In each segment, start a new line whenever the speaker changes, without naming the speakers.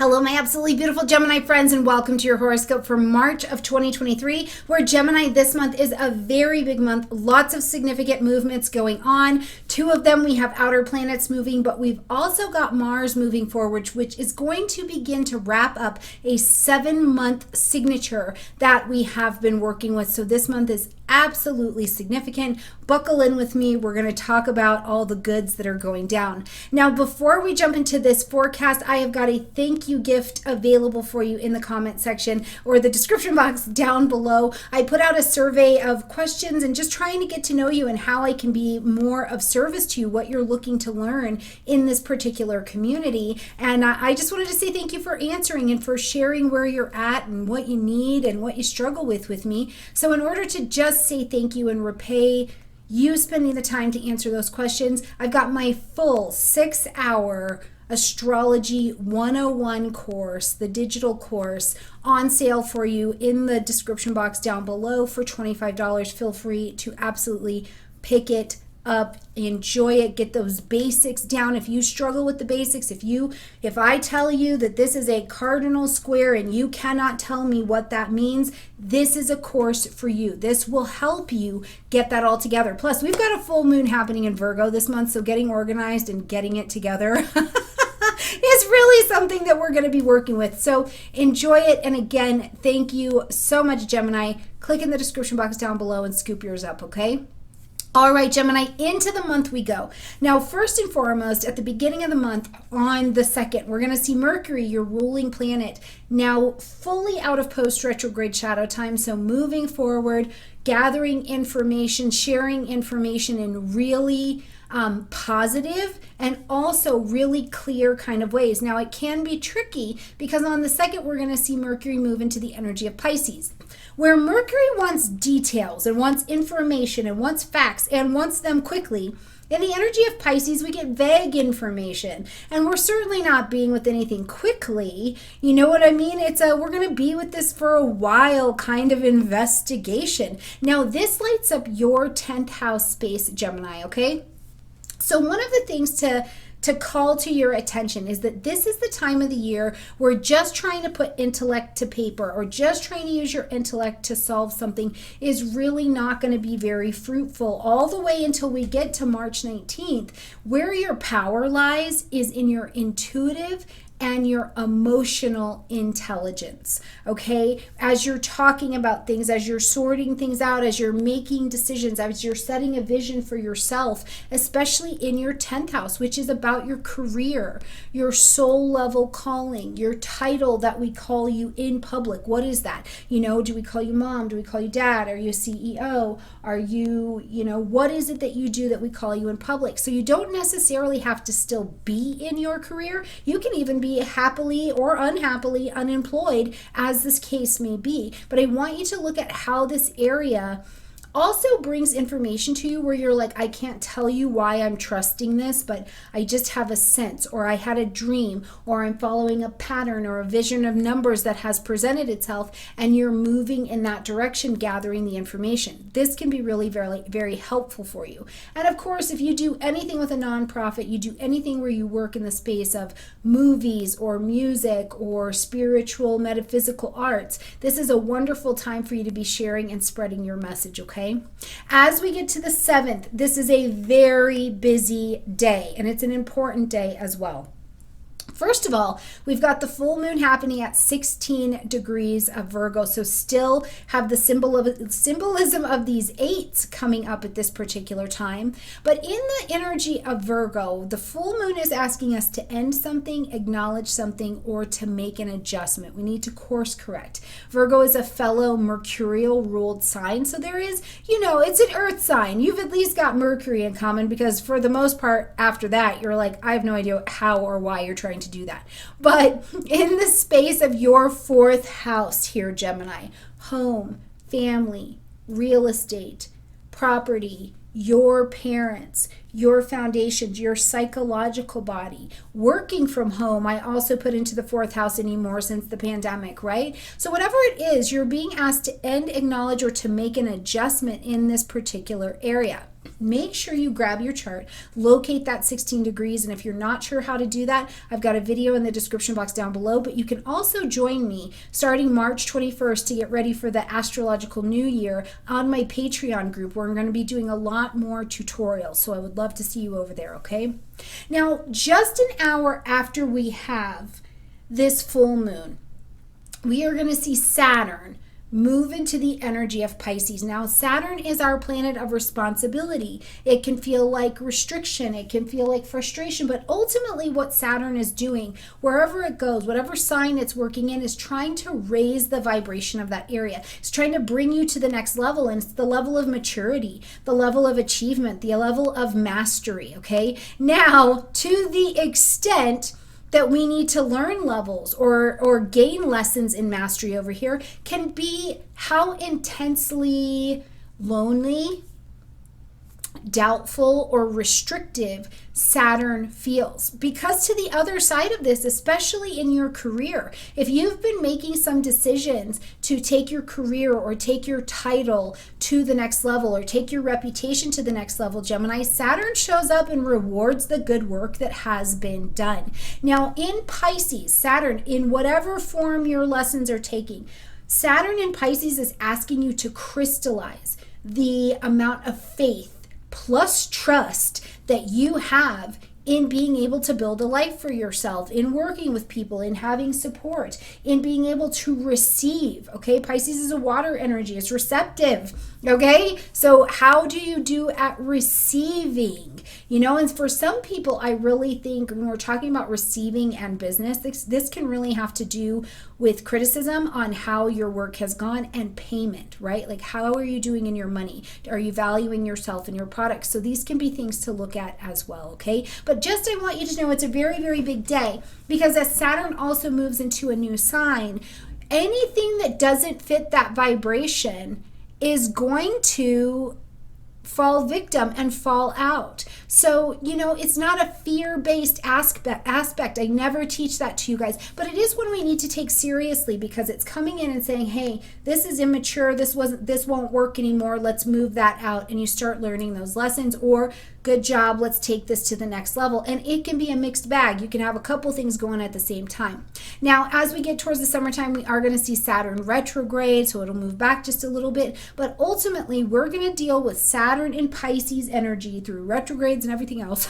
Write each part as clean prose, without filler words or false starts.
Hello, my absolutely beautiful Gemini friends, and welcome to your horoscope for March of 2023, where Gemini this month is a very big month. Lots of significant movements going on. Two of them, we have outer planets moving, but we've also got Mars moving forward, which is going to begin to wrap up a 7-month signature that we have been working with. So this month is absolutely significant. Buckle in with me. We're going to talk about all the goods that are going down. Now, before we jump into this forecast, I have got a thank you gift available for you in the comment section or the description box down below. I put out a survey of questions and just trying to get to know you and how I can be more of service to you, what you're looking to learn in this particular community. And I just wanted to say thank you for answering and for sharing where you're at and what you need and what you struggle with me. So in order to just say thank you and repay you spending the time to answer those questions, I've got my full 6-hour Astrology 101 course, the digital course, on sale for you in the description box down below for $25. Feel free to absolutely pick it up, enjoy it, get those basics down. If you struggle with the basics, if I tell you that this is a cardinal square and you cannot tell me what that means, this is a course for you. This will help you get that all together. Plus, we've got a full moon happening in Virgo this month, so getting organized and getting it together is really something that we're going to be working with. So enjoy it. And again, thank you so much, Gemini. Click in the description box down below and scoop yours up, okay? All right, Gemini, into the month we go. Now, first and foremost, at the beginning of the month, on the 2nd, we're going to see Mercury, your ruling planet, now fully out of post-retrograde shadow time. So moving forward, gathering information, sharing information in really positive and also really clear kind of ways. Now, it can be tricky because on the 2nd, we're going to see Mercury move into the energy of Pisces, where Mercury wants details and wants information and wants facts and wants them quickly. In the energy of Pisces, we get vague information, and we're certainly not being with anything quickly. You know what I mean? We're going to be with this for a while kind of investigation. Now, this lights up your 10th house space, Gemini, okay? So one of the things to call to your attention is that this is the time of the year where just trying to put intellect to paper or just trying to use your intellect to solve something is really not going to be very fruitful all the way until we get to March 19th. Where your power lies is in your intuitive and your emotional intelligence, okay? As you're talking about things, as you're sorting things out, as you're making decisions, as you're setting a vision for yourself, especially in your 10th house, which is about your career, your soul level calling, your title that we call you in public. What is that? You know, do we call you mom? Do we call you dad? Are you a CEO? Are you, what is it that you do that we call you in public? So you don't necessarily have to still be in your career. You can even be happily or unhappily unemployed, as this case may be. But I want you to look at how this area also brings information to you where you're like, I can't tell you why I'm trusting this, but I just have a sense, or I had a dream, or I'm following a pattern or a vision of numbers that has presented itself, and you're moving in that direction, gathering the information. This can be really very, very helpful for you. And of course, if you do anything with a nonprofit, you do anything where you work in the space of movies or music or spiritual, metaphysical arts, this is a wonderful time for you to be sharing and spreading your message, okay? As we get to the 7th, this is a very busy day, and it's an important day as well. First of all, we've got the full moon happening at 16 degrees of Virgo, so still have the symbolism of these 8s coming up at this particular time. But in the energy of Virgo, the full moon is asking us to end something, acknowledge something, or to make an adjustment. We need to course correct. Virgo is a fellow mercurial ruled sign, so there is, it's an earth sign. You've at least got Mercury in common, because for the most part, after that, you're like, I have no idea how or why you're trying to do that. But in the space of your 4th house here, Gemini, home, family, real estate, property, your parents, your foundations, your psychological body, working from home, I also put into the 4th house anymore since the pandemic, right? So whatever it is, you're being asked to end, acknowledge, or to make an adjustment in this particular area. make sure you grab your chart, locate that 16 degrees. And if you're not sure how to do that, I've got a video in the description box down below. But you can also join me starting March 21st to get ready for the astrological new year on my Patreon group, where I'm going to be doing a lot more tutorials. So I would love to see you over there, okay? Now, just an hour after we have this full moon, we are going to see Saturn move into the energy of Pisces. Now, Saturn is our planet of responsibility. It can feel like restriction. It can feel like frustration. But ultimately, what Saturn is doing, wherever it goes, whatever sign it's working in, is trying to raise the vibration of that area. It's trying to bring you to the next level. And it's the level of maturity, the level of achievement, the level of mastery, okay? Now, to the extent that we need to learn levels or gain lessons in mastery over here can be how intensely lonely, doubtful, or restrictive Saturn feels. Because to the other side of this, especially in your career, if you've been making some decisions to take your career or take your title to the next level or take your reputation to the next level, Gemini, Saturn shows up and rewards the good work that has been done. Now, in Pisces, Saturn, in whatever form your lessons are taking, Saturn in Pisces is asking you to crystallize the amount of faith plus trust that you have in being able to build a life for yourself, in working with people, in having support, in being able to receive, okay? Pisces is a water energy. It's receptive, okay? So how do you do at receiving? You know, and for some people, I really think when we're talking about receiving and business, this can really have to do with criticism on how your work has gone and payment, right? Like, how are you doing in your money? Are you valuing yourself and your products? So these can be things to look at as well, okay? But just I want you to know it's a very, very big day, because as Saturn also moves into a new sign, anything that doesn't fit that vibration is going to fall victim and fall out. So, you know, it's not a fear-based aspect. I never teach that to you guys, but it is one we need to take seriously, because it's coming in and saying, hey, this is immature, this won't work anymore, let's move that out. And you start learning those lessons, or good job, let's take this to the next level. And it can be a mixed bag. You can have a couple things going at the same time. Now, as we get towards the summertime, we are going to see Saturn retrograde, so it'll move back just a little bit. But ultimately, we're going to deal with Saturn in Pisces energy through retrogrades and everything else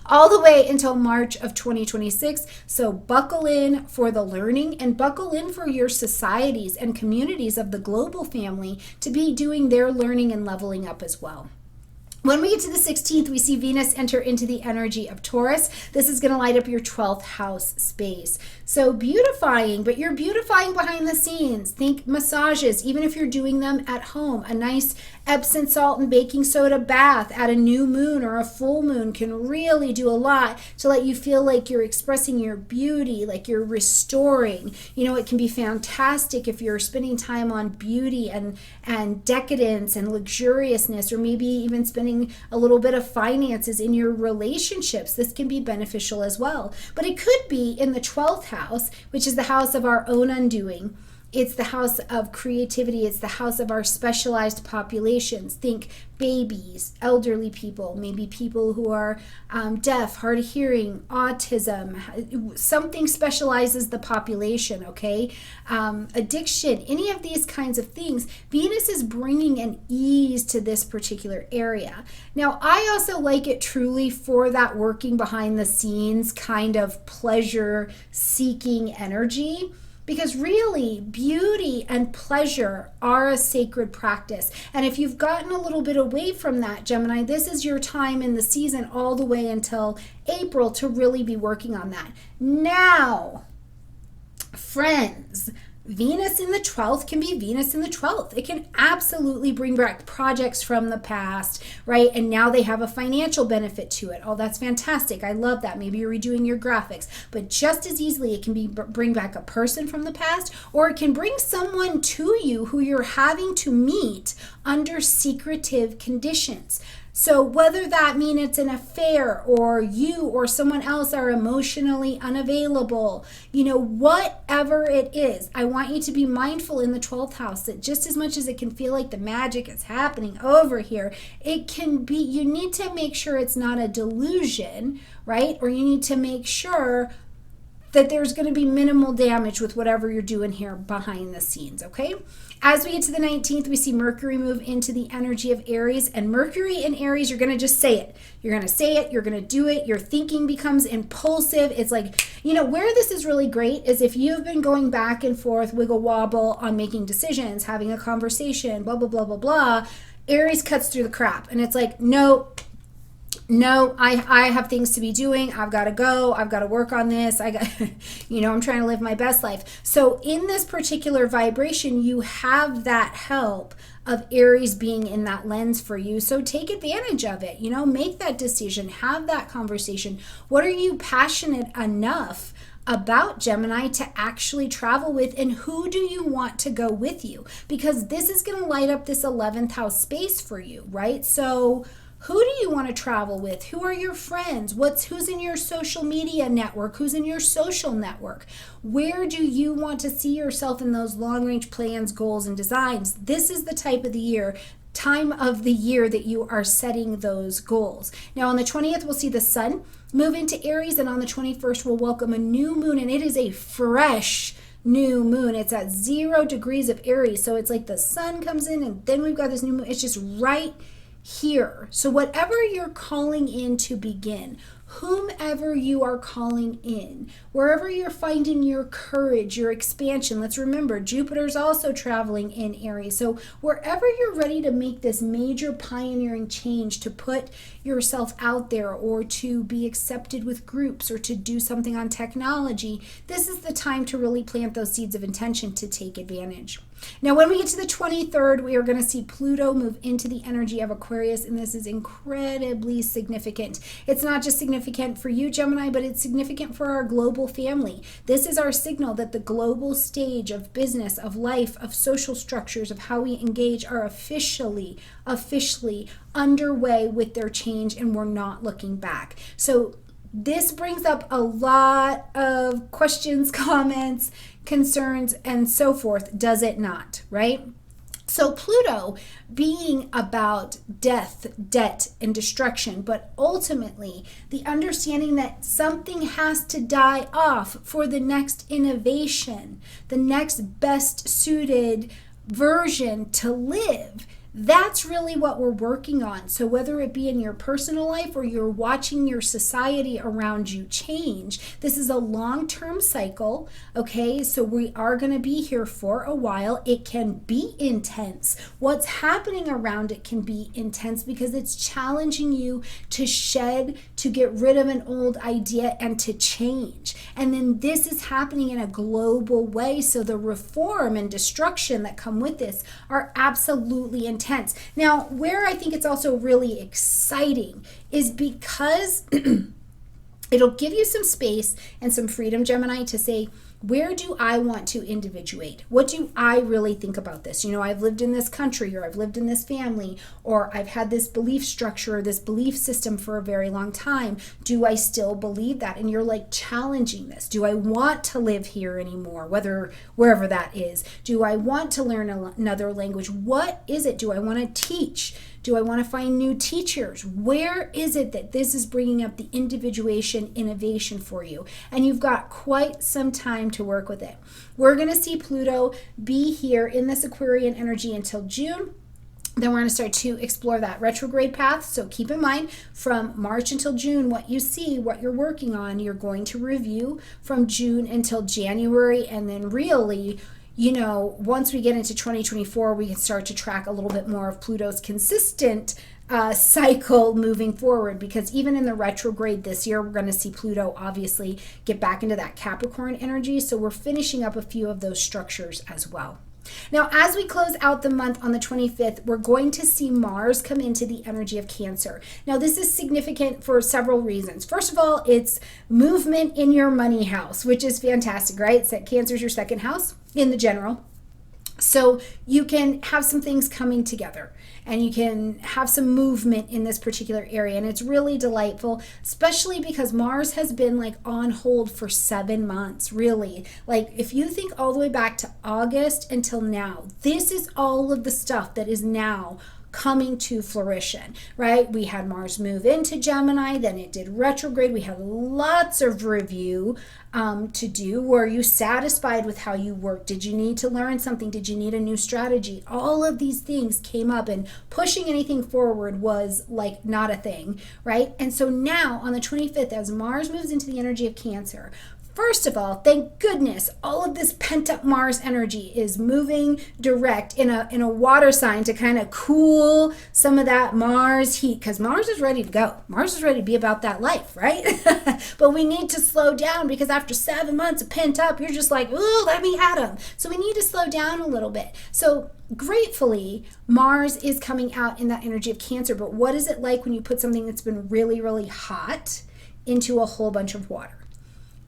all the way until March of 2026. So buckle in for the learning, and buckle in for your societies and communities of the global family to be doing their learning and leveling up as well. When we get to the 16th, we see Venus enter into the energy of Taurus. This is going to light up your 12th house space. So beautifying, but you're beautifying behind the scenes. Think massages, even if you're doing them at home. A nice Epsom salt and baking soda bath at a new moon or a full moon can really do a lot to let you feel like you're expressing your beauty, like you're restoring. You know, it can be fantastic if you're spending time on beauty and decadence and luxuriousness, or maybe even spending a little bit of finances in your relationships. This can be beneficial as well. But it could be in the 12th house, which is the house of our own undoing. It's the house of creativity. It's the house of our specialized populations. Think babies, elderly people, maybe people who are deaf, hard of hearing, autism. Something specializes the population, okay? Addiction, any of these kinds of things. Venus is bringing an ease to this particular area. Now, I also like it truly for that working behind the scenes kind of pleasure-seeking energy. Because really, beauty and pleasure are a sacred practice. And if you've gotten a little bit away from that, Gemini, this is your time in the season all the way until April to really be working on that. Now, friends, Venus in the 12th can be Venus in the 12th. It can absolutely bring back projects from the past, right? And now they have a financial benefit to it. Oh, that's fantastic. I love that. Maybe you're redoing your graphics. But just as easily, it can be bring back a person from the past, or it can bring someone to you who you're having to meet under secretive conditions. So whether that means it's an affair or you or someone else are emotionally unavailable, whatever it is, I want you to be mindful in the 12th house that just as much as it can feel like the magic is happening over here, it can be, you need to make sure it's not a delusion, right? Or you need to make sure that there's going to be minimal damage with whatever you're doing here behind the scenes, okay? As we get to the 19th, we see Mercury move into the energy of Aries, and Mercury in Aries, you're going to just say it. You're going to say it, you're going to do it, your thinking becomes impulsive. It's like, where this is really great is if you've been going back and forth, wiggle wobble on making decisions, having a conversation, blah, blah, blah, blah, blah, Aries cuts through the crap, and it's like, no, I have things to be doing. I've got to go. I've got to work on this. I'm trying to live my best life. So in this particular vibration, you have that help of Aries being in that lens for you. So take advantage of it, make that decision, have that conversation. What are you passionate enough about, Gemini, to actually travel with, and who do you want to go with you? Because this is going to light up this 11th house space for you, right? So who do you want to travel with? Who are your friends? Who's in your social media network? Who's in your social network? Where do you want to see yourself in those long-range plans, goals, and designs? This is the time of the year that you are setting those goals. Now on the 20th, we'll see the sun move into Aries, and on the 21st, we'll welcome a new moon, and it is a fresh new moon. It's at 0 degrees of Aries. So it's like the sun comes in, and then we've got this new moon. It's just right here. So whatever you're calling in to begin, whomever you are calling in, wherever you're finding your courage, your expansion. Let's remember, Jupiter's also traveling in Aries. So wherever you're ready to make this major pioneering change, to put yourself out there or to be accepted with groups or to do something on technology, this is the time to really plant those seeds of intention to take advantage. Now, when we get to the 23rd, we are going to see Pluto move into the energy of Aquarius, and this is incredibly significant. It's not just significant for you, Gemini, but it's significant for our global family. This is our signal that the global stage of business, of life, of social structures, of how we engage are officially underway with their change, and we're not looking back. So this brings up a lot of questions, comments, concerns, and so forth, does it not, right? So Pluto being about death, debt, and destruction, but ultimately the understanding that something has to die off for the next innovation, the next best suited version to live. That's really what we're working on. So whether it be in your personal life or you're watching your society around you change, this is a long-term cycle, okay? So we are going to be here for a while. It can be intense. What's happening around it can be intense because it's challenging you to shed, to get rid of an old idea and to change. And then this is happening in a global way. So the reform and destruction that come with this are absolutely intense. Now, where I think it's also really exciting is because it'll give you some space and some freedom, Gemini, to say, where do I want to individuate? What do I really think about this? I've lived in this country, or I've lived in this family, or I've had this belief structure or this belief system for a very long time. Do I still believe that? And you're like challenging this. Do I want to live here anymore? Wherever that is. Do I want to learn another language? What is it? Do I want to teach? Do I want to find new teachers? Where is it that this is bringing up the individuation innovation for you? And you've got quite some time to work with it. We're going to see Pluto be here in this Aquarian energy until June. Then we're going to start to explore that retrograde path. So keep in mind, from March until June, what you see, what you're working on, you're going to review from June until January, and then really, once we get into 2024, we can start to track a little bit more of Pluto's consistent cycle moving forward, because even in the retrograde this year, we're going to see Pluto obviously get back into that Capricorn energy. So we're finishing up a few of those structures as well. Now, as we close out the month on the 25th, we're going to see Mars come into the energy of Cancer. Now, this is significant for several reasons. First of all, it's movement in your money house, which is fantastic, right? So Cancer is your second house in the general. So you can have some things coming together. and you can have some movement in this particular area. And it's really delightful, especially because Mars has been like on hold for 7 months, really. Like if you think all the way back to August until now, this is all of the stuff that is now coming to fruition, right? We had Mars move into Gemini, then it did retrograde. We had lots of review to do. Were you satisfied with how you worked? Did you need to learn something? Did you need a new strategy? All of these things came up, and pushing anything forward was like not a thing, right? And so now on the 25th, as Mars moves into the energy of Cancer, first of all, thank goodness, all of this pent-up Mars energy is moving direct in a water sign to kind of cool some of that Mars heat, because Mars is ready to go. Mars is ready to be about that life, right? But we need to slow down, because after 7 months of pent-up, you're just like, ooh, let me at them. So we need to slow down a little bit. So gratefully, Mars is coming out in that energy of Cancer. But what is it like when you put something that's been really, really hot into a whole bunch of water?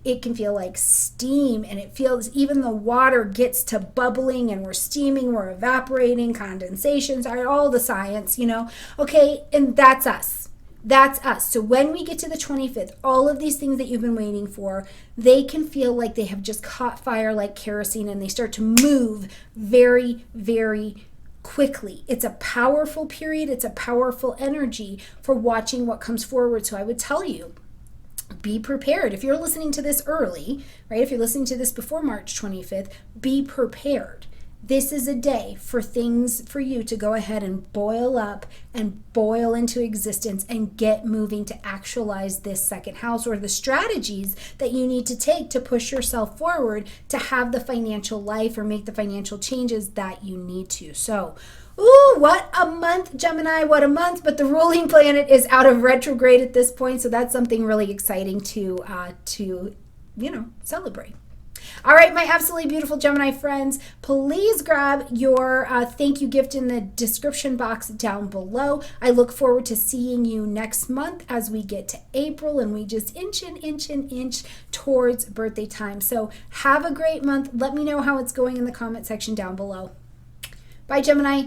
It can feel like steam, and it feels even the water gets to bubbling, and we're steaming, we're evaporating, condensations are all the science, okay? And that's us. That's us. So when we get to the 25th, all of these things that you've been waiting for, they can feel like they have just caught fire like kerosene, and they start to move very, very quickly. It's a powerful period. It's a powerful energy for watching what comes forward. So I would tell you, be prepared. If you're listening to this early, right? If you're listening to this before March 25th, be prepared. This is a day for things for you to go ahead and boil up and boil into existence and get moving to actualize this second house, or the strategies that you need to take to push yourself forward to have the financial life or make the financial changes that you need to. So, ooh, what a month, Gemini, what a month. But the ruling planet is out of retrograde at this point, so that's something really exciting to celebrate. All right, my absolutely beautiful Gemini friends, please grab your thank you gift in the description box down below. I look forward to seeing you next month as we get to April, and we just inch towards birthday time. So have a great month. Let me know how it's going in the comment section down below. Bye, Gemini.